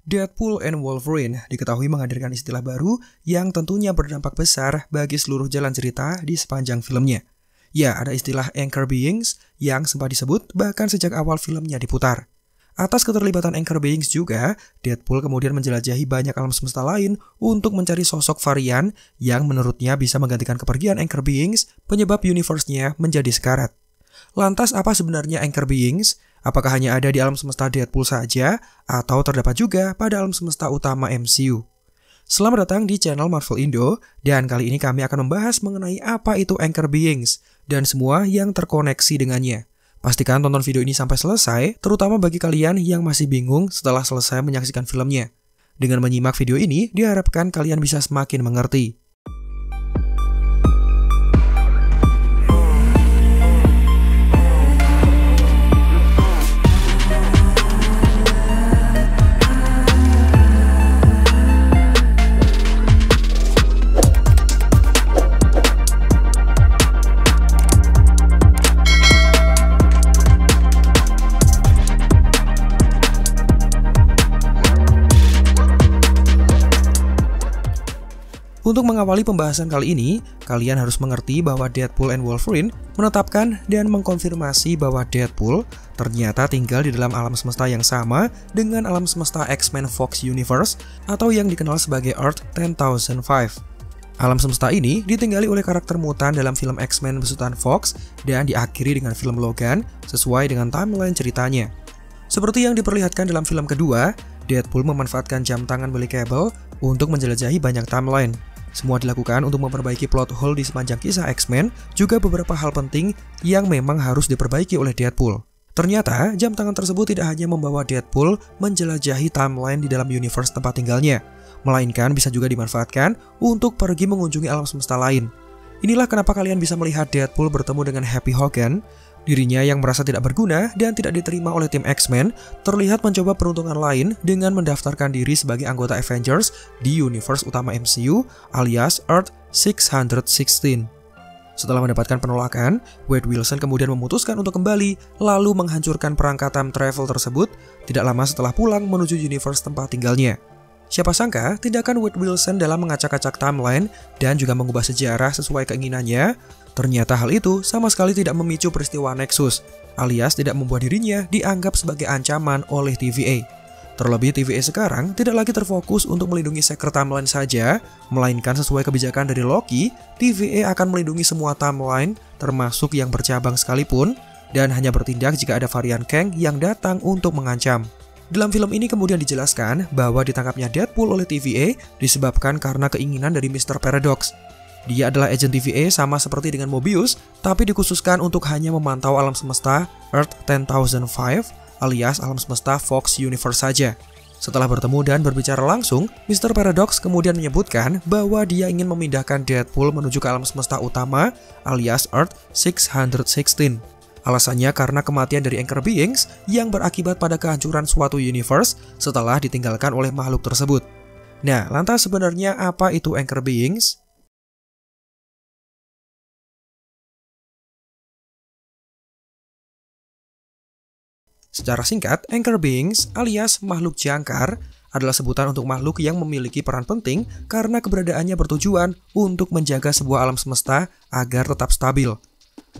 Deadpool and Wolverine diketahui menghadirkan istilah baru yang tentunya berdampak besar bagi seluruh jalan cerita di sepanjang filmnya. Ya, ada istilah Anchor Beings yang sempat disebut bahkan sejak awal filmnya diputar. Atas keterlibatan Anchor Beings juga, Deadpool kemudian menjelajahi banyak alam semesta lain untuk mencari sosok varian yang menurutnya bisa menggantikan kepergian Anchor Beings, penyebab universe-nya menjadi sekarat. Lantas apa sebenarnya Anchor Beings? Apakah hanya ada di alam semesta Deadpool saja, atau terdapat juga pada alam semesta utama MCU? Selamat datang di channel Marvel Indo, dan kali ini kami akan membahas mengenai apa itu Anchor Beings, dan semua yang terkoneksi dengannya. Pastikan tonton video ini sampai selesai, terutama bagi kalian yang masih bingung setelah selesai menyaksikan filmnya. Dengan menyimak video ini, diharapkan kalian bisa semakin mengerti. Untuk mengawali pembahasan kali ini, kalian harus mengerti bahwa Deadpool and Wolverine menetapkan dan mengkonfirmasi bahwa Deadpool ternyata tinggal di dalam alam semesta yang sama dengan alam semesta X-Men Fox Universe atau yang dikenal sebagai Earth 10,005. Alam semesta ini ditinggali oleh karakter mutan dalam film X-Men besutan Fox dan diakhiri dengan film Logan sesuai dengan timeline ceritanya. Seperti yang diperlihatkan dalam film kedua, Deadpool memanfaatkan jam tangan milik Cable untuk menjelajahi banyak timeline. Semua dilakukan untuk memperbaiki plot hole di sepanjang kisah X-Men, juga beberapa hal penting yang memang harus diperbaiki oleh Deadpool. Ternyata, jam tangan tersebut tidak hanya membawa Deadpool menjelajahi timeline di dalam universe tempat tinggalnya, melainkan bisa juga dimanfaatkan untuk pergi mengunjungi alam semesta lain. Inilah kenapa kalian bisa melihat Deadpool bertemu dengan Happy Hogan. Dirinya yang merasa tidak berguna dan tidak diterima oleh tim X-Men terlihat mencoba peruntungan lain dengan mendaftarkan diri sebagai anggota Avengers di universe utama MCU alias Earth 616. Setelah mendapatkan penolakan, Wade Wilson kemudian memutuskan untuk kembali lalu menghancurkan perangkat time travel tersebut tidak lama setelah pulang menuju universe tempat tinggalnya. Siapa sangka, tindakan Wade Wilson dalam mengacak-acak timeline dan juga mengubah sejarah sesuai keinginannya, ternyata hal itu sama sekali tidak memicu peristiwa Nexus, alias tidak membuat dirinya dianggap sebagai ancaman oleh TVA. Terlebih TVA sekarang tidak lagi terfokus untuk melindungi Secret Timeline saja, melainkan sesuai kebijakan dari Loki, TVA akan melindungi semua timeline, termasuk yang bercabang sekalipun, dan hanya bertindak jika ada varian Kang yang datang untuk mengancam. Dalam film ini kemudian dijelaskan bahwa ditangkapnya Deadpool oleh TVA disebabkan karena keinginan dari Mr. Paradox. Dia adalah agen TVA sama seperti dengan Mobius, tapi dikhususkan untuk hanya memantau alam semesta Earth 10,005 alias alam semesta Fox Universe saja. Setelah bertemu dan berbicara langsung, Mr. Paradox kemudian menyebutkan bahwa dia ingin memindahkan Deadpool menuju ke alam semesta utama alias Earth 616. Alasannya karena kematian dari Anchor Beings yang berakibat pada kehancuran suatu universe setelah ditinggalkan oleh makhluk tersebut. Nah, lantas sebenarnya apa itu Anchor Beings? Secara singkat, Anchor Beings alias makhluk jangkar adalah sebutan untuk makhluk yang memiliki peran penting karena keberadaannya bertujuan untuk menjaga sebuah alam semesta agar tetap stabil.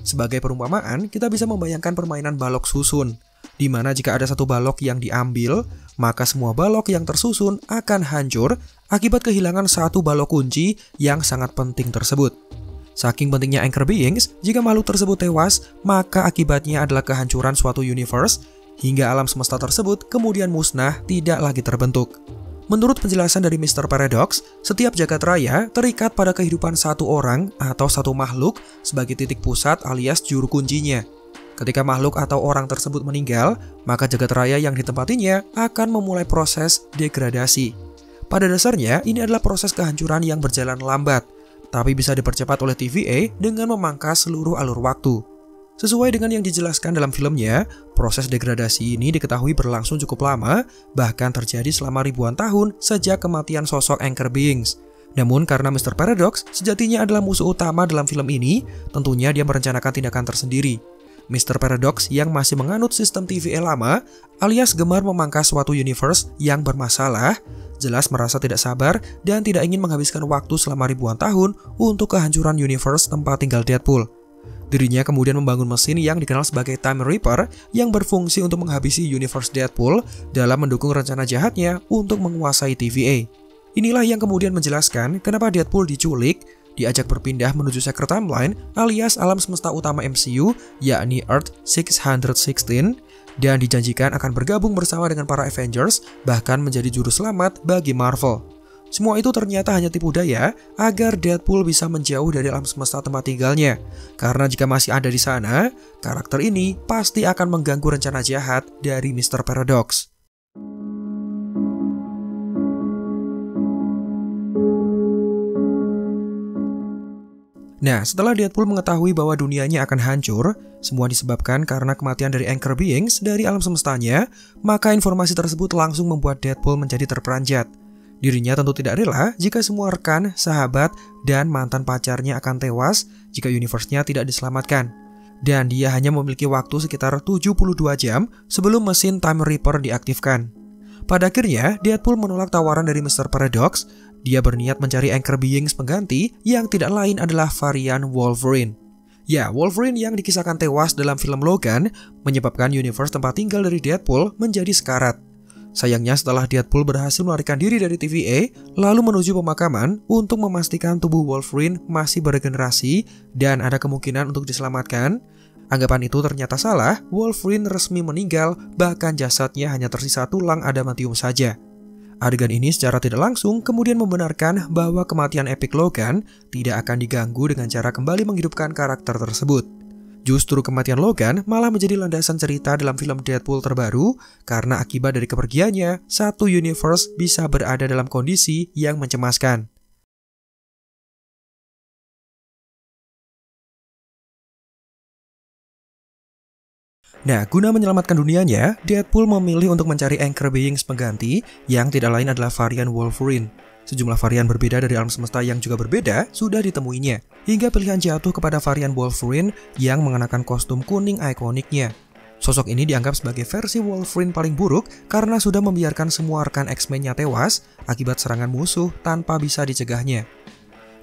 Sebagai perumpamaan, kita bisa membayangkan permainan balok susun, di mana jika ada satu balok yang diambil, maka semua balok yang tersusun akan hancur akibat kehilangan satu balok kunci yang sangat penting tersebut. Saking pentingnya Anchor Beings, jika makhluk tersebut tewas, maka akibatnya adalah kehancuran suatu universe, hingga alam semesta tersebut kemudian musnah tidak lagi terbentuk. Menurut penjelasan dari Mr. Paradox, setiap jagat raya terikat pada kehidupan satu orang atau satu makhluk sebagai titik pusat alias juru kuncinya. Ketika makhluk atau orang tersebut meninggal, maka jagat raya yang ditempatinya akan memulai proses degradasi. Pada dasarnya, ini adalah proses kehancuran yang berjalan lambat, tapi bisa dipercepat oleh TVA dengan memangkas seluruh alur waktu. Sesuai dengan yang dijelaskan dalam filmnya, proses degradasi ini diketahui berlangsung cukup lama, bahkan terjadi selama ribuan tahun sejak kematian sosok Anchor Beings. Namun karena Mr. Paradox sejatinya adalah musuh utama dalam film ini, tentunya dia merencanakan tindakan tersendiri. Mr. Paradox yang masih menganut sistem TVA lama, alias gemar memangkas suatu universe yang bermasalah, jelas merasa tidak sabar dan tidak ingin menghabiskan waktu selama ribuan tahun untuk kehancuran universe tempat tinggal Deadpool. Dirinya kemudian membangun mesin yang dikenal sebagai Time Reaper yang berfungsi untuk menghabisi universe Deadpool dalam mendukung rencana jahatnya untuk menguasai TVA. Inilah yang kemudian menjelaskan kenapa Deadpool diculik, diajak berpindah menuju Secret Timeline alias alam semesta utama MCU, yakni Earth 616, dan dijanjikan akan bergabung bersama dengan para Avengers, bahkan menjadi juru selamat bagi Marvel. Semua itu ternyata hanya tipu daya agar Deadpool bisa menjauh dari alam semesta tempat tinggalnya. Karena jika masih ada di sana, karakter ini pasti akan mengganggu rencana jahat dari Mr. Paradox. Nah, setelah Deadpool mengetahui bahwa dunianya akan hancur, semua disebabkan karena kematian dari Anchor Beings dari alam semestanya, maka informasi tersebut langsung membuat Deadpool menjadi terperanjat. Dirinya tentu tidak rela jika semua rekan, sahabat, dan mantan pacarnya akan tewas jika universe-nya tidak diselamatkan. Dan dia hanya memiliki waktu sekitar 72 jam sebelum mesin Time Reaper diaktifkan. Pada akhirnya, Deadpool menolak tawaran dari Mr. Paradox. Dia berniat mencari Anchor Beings pengganti yang tidak lain adalah varian Wolverine. Ya, Wolverine yang dikisahkan tewas dalam film Logan menyebabkan universe tempat tinggal dari Deadpool menjadi sekarat. Sayangnya setelah Deadpool berhasil melarikan diri dari TVA, lalu menuju pemakaman untuk memastikan tubuh Wolverine masih beregenerasi dan ada kemungkinan untuk diselamatkan, anggapan itu ternyata salah. Wolverine resmi meninggal, bahkan jasadnya hanya tersisa tulang adamantium saja. Adegan ini secara tidak langsung kemudian membenarkan bahwa kematian Epic Logan tidak akan diganggu dengan cara kembali menghidupkan karakter tersebut. Justru kematian Logan malah menjadi landasan cerita dalam film Deadpool terbaru karena akibat dari kepergiannya, satu universe bisa berada dalam kondisi yang mencemaskan. Nah, guna menyelamatkan dunianya, Deadpool memilih untuk mencari Anchor Beings pengganti yang tidak lain adalah varian Wolverine. Sejumlah varian berbeda dari alam semesta yang juga berbeda sudah ditemuinya, hingga pilihan jatuh kepada varian Wolverine yang mengenakan kostum kuning ikoniknya. Sosok ini dianggap sebagai versi Wolverine paling buruk karena sudah membiarkan semua rekan X-Men-nya tewas akibat serangan musuh tanpa bisa dicegahnya.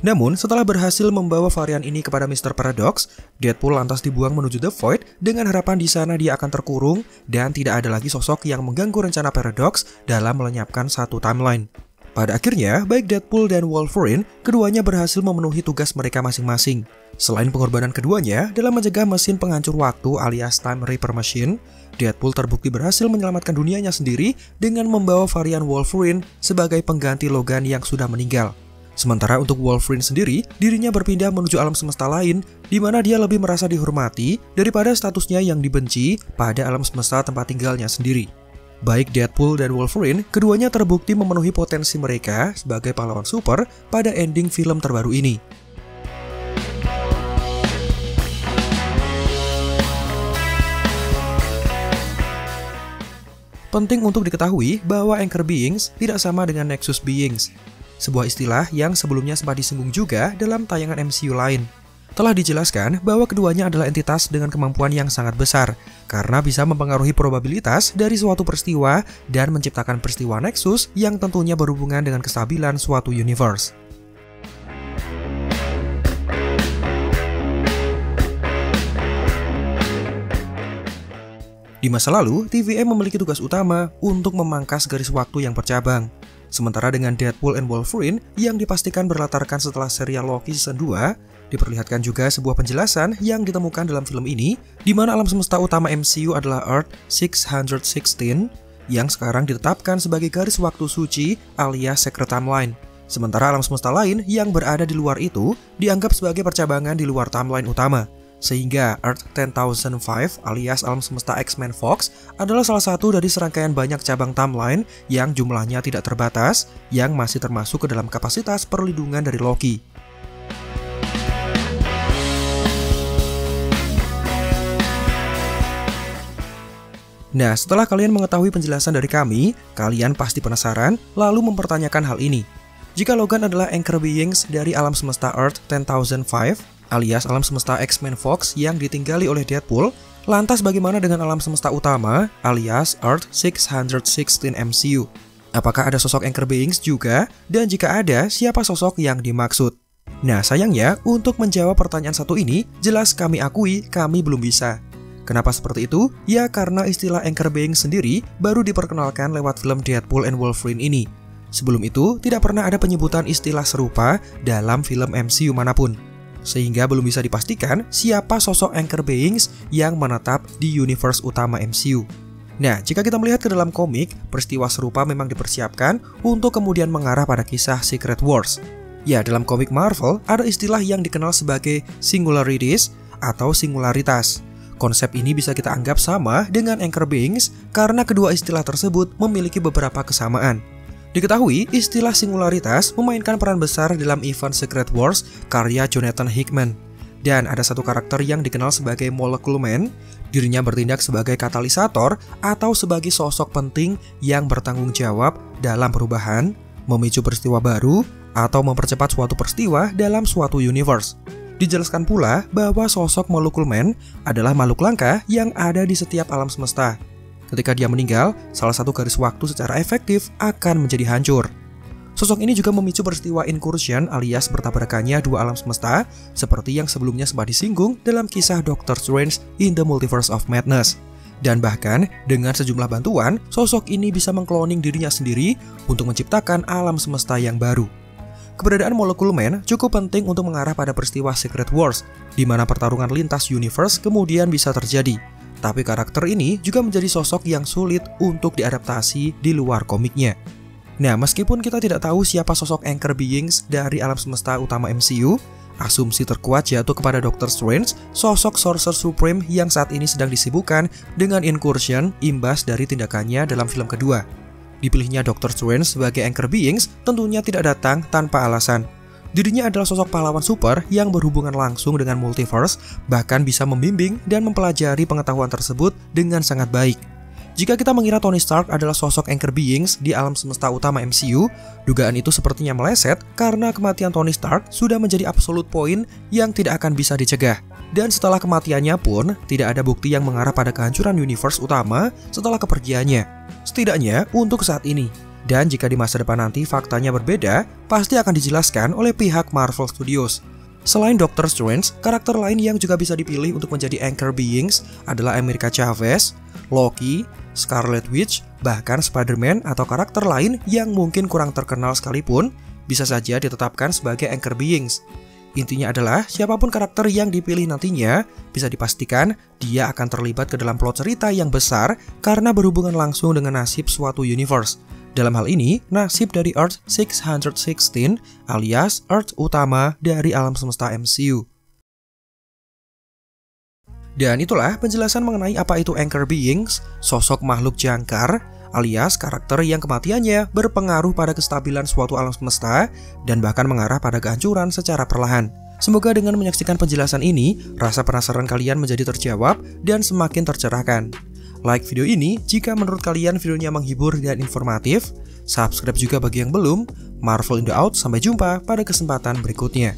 Namun, setelah berhasil membawa varian ini kepada Mr. Paradox, Deadpool lantas dibuang menuju The Void dengan harapan di sana dia akan terkurung dan tidak ada lagi sosok yang mengganggu rencana Paradox dalam melenyapkan satu timeline. Pada akhirnya, baik Deadpool dan Wolverine, keduanya berhasil memenuhi tugas mereka masing-masing. Selain pengorbanan keduanya dalam mencegah mesin penghancur waktu alias Time Reaper Machine, Deadpool terbukti berhasil menyelamatkan dunianya sendiri dengan membawa varian Wolverine sebagai pengganti Logan yang sudah meninggal. Sementara untuk Wolverine sendiri, dirinya berpindah menuju alam semesta lain, di mana dia lebih merasa dihormati daripada statusnya yang dibenci pada alam semesta tempat tinggalnya sendiri. Baik Deadpool dan Wolverine, keduanya terbukti memenuhi potensi mereka sebagai pahlawan super pada ending film terbaru ini. Penting untuk diketahui bahwa Anchor Beings tidak sama dengan Nexus Beings, sebuah istilah yang sebelumnya sempat disinggung juga dalam tayangan MCU lain. Telah dijelaskan bahwa keduanya adalah entitas dengan kemampuan yang sangat besar, karena bisa mempengaruhi probabilitas dari suatu peristiwa dan menciptakan peristiwa Nexus yang tentunya berhubungan dengan kestabilan suatu universe. Di masa lalu, TVA memiliki tugas utama untuk memangkas garis waktu yang bercabang. Sementara dengan Deadpool and Wolverine yang dipastikan berlatarkan setelah serial Loki season 2, diperlihatkan juga sebuah penjelasan yang ditemukan dalam film ini, di mana alam semesta utama MCU adalah Earth 616 yang sekarang ditetapkan sebagai garis waktu suci alias Secret Timeline. Sementara alam semesta lain yang berada di luar itu dianggap sebagai percabangan di luar timeline utama. Sehingga Earth 10005 alias alam semesta X-Men Fox adalah salah satu dari serangkaian banyak cabang timeline yang jumlahnya tidak terbatas yang masih termasuk ke dalam kapasitas perlindungan dari Loki. Nah, setelah kalian mengetahui penjelasan dari kami, kalian pasti penasaran lalu mempertanyakan hal ini. Jika Logan adalah Anchor Beings dari alam semesta Earth 10005 alias alam semesta X-Men Fox yang ditinggali oleh Deadpool, Lantas bagaimana dengan alam semesta utama alias Earth 616 MCU? Apakah ada sosok Anchor Beings juga? Dan jika ada, siapa sosok yang dimaksud? Nah, sayangnya untuk menjawab pertanyaan satu ini, jelas kami akui kami belum bisa. Kenapa seperti itu? Ya karena istilah Anchor Beings sendiri baru diperkenalkan lewat film Deadpool and Wolverine ini. Sebelum itu, tidak pernah ada penyebutan istilah serupa dalam film MCU manapun. Sehingga belum bisa dipastikan siapa sosok Anchor Beings yang menetap di universe utama MCU. Nah, jika kita melihat ke dalam komik, peristiwa serupa memang dipersiapkan untuk kemudian mengarah pada kisah Secret Wars. Ya, dalam komik Marvel, ada istilah yang dikenal sebagai singularities atau singularitas. Konsep ini bisa kita anggap sama dengan Anchor Beings karena kedua istilah tersebut memiliki beberapa kesamaan. Diketahui, istilah singularitas memainkan peran besar dalam event Secret Wars karya Jonathan Hickman. Dan ada satu karakter yang dikenal sebagai Molecule Man. Dirinya bertindak sebagai katalisator atau sebagai sosok penting yang bertanggung jawab dalam perubahan, memicu peristiwa baru, atau mempercepat suatu peristiwa dalam suatu universe. Dijelaskan pula bahwa sosok Molecule Man adalah makhluk langka yang ada di setiap alam semesta. Ketika dia meninggal, salah satu garis waktu secara efektif akan menjadi hancur. Sosok ini juga memicu peristiwa incursion alias bertabrakannya dua alam semesta, seperti yang sebelumnya sempat disinggung dalam kisah Doctor Strange in the Multiverse of Madness. Dan bahkan, dengan sejumlah bantuan, sosok ini bisa mengkloning dirinya sendiri untuk menciptakan alam semesta yang baru. Keberadaan Molecule Man cukup penting untuk mengarah pada peristiwa Secret Wars, di mana pertarungan lintas universe kemudian bisa terjadi. Tapi karakter ini juga menjadi sosok yang sulit untuk diadaptasi di luar komiknya. Nah, meskipun kita tidak tahu siapa sosok Anchor Beings dari alam semesta utama MCU, asumsi terkuat jatuh kepada Doctor Strange, sosok Sorcerer Supreme yang saat ini sedang disibukkan dengan incursion imbas dari tindakannya dalam film kedua. Dipilihnya Doctor Strange sebagai Anchor Beings tentunya tidak datang tanpa alasan. Dirinya adalah sosok pahlawan super yang berhubungan langsung dengan multiverse, bahkan bisa membimbing dan mempelajari pengetahuan tersebut dengan sangat baik. Jika kita mengira Tony Stark adalah sosok Anchor Beings di alam semesta utama MCU, dugaan itu sepertinya meleset karena kematian Tony Stark sudah menjadi absolute point yang tidak akan bisa dicegah. Dan setelah kematiannya pun, tidak ada bukti yang mengarah pada kehancuran universe utama setelah kepergiannya. Setidaknya untuk saat ini. Dan jika di masa depan nanti faktanya berbeda, pasti akan dijelaskan oleh pihak Marvel Studios. Selain Doctor Strange, karakter lain yang juga bisa dipilih untuk menjadi Anchor Beings adalah America Chavez, Loki, Scarlet Witch, bahkan Spider-Man atau karakter lain yang mungkin kurang terkenal sekalipun bisa saja ditetapkan sebagai Anchor Beings. Intinya adalah siapapun karakter yang dipilih nantinya bisa dipastikan dia akan terlibat ke dalam plot cerita yang besar karena berhubungan langsung dengan nasib suatu universe. Dalam hal ini, nasib dari Earth 616 alias Earth utama dari alam semesta MCU. Dan itulah penjelasan mengenai apa itu Anchor Beings, sosok makhluk jangkar, alias karakter yang kematiannya berpengaruh pada kestabilan suatu alam semesta dan bahkan mengarah pada kehancuran secara perlahan. Semoga dengan menyaksikan penjelasan ini, rasa penasaran kalian menjadi terjawab dan semakin tercerahkan. Like video ini jika menurut kalian videonya menghibur dan informatif. Subscribe juga bagi yang belum. Marvel in the Out, sampai jumpa pada kesempatan berikutnya.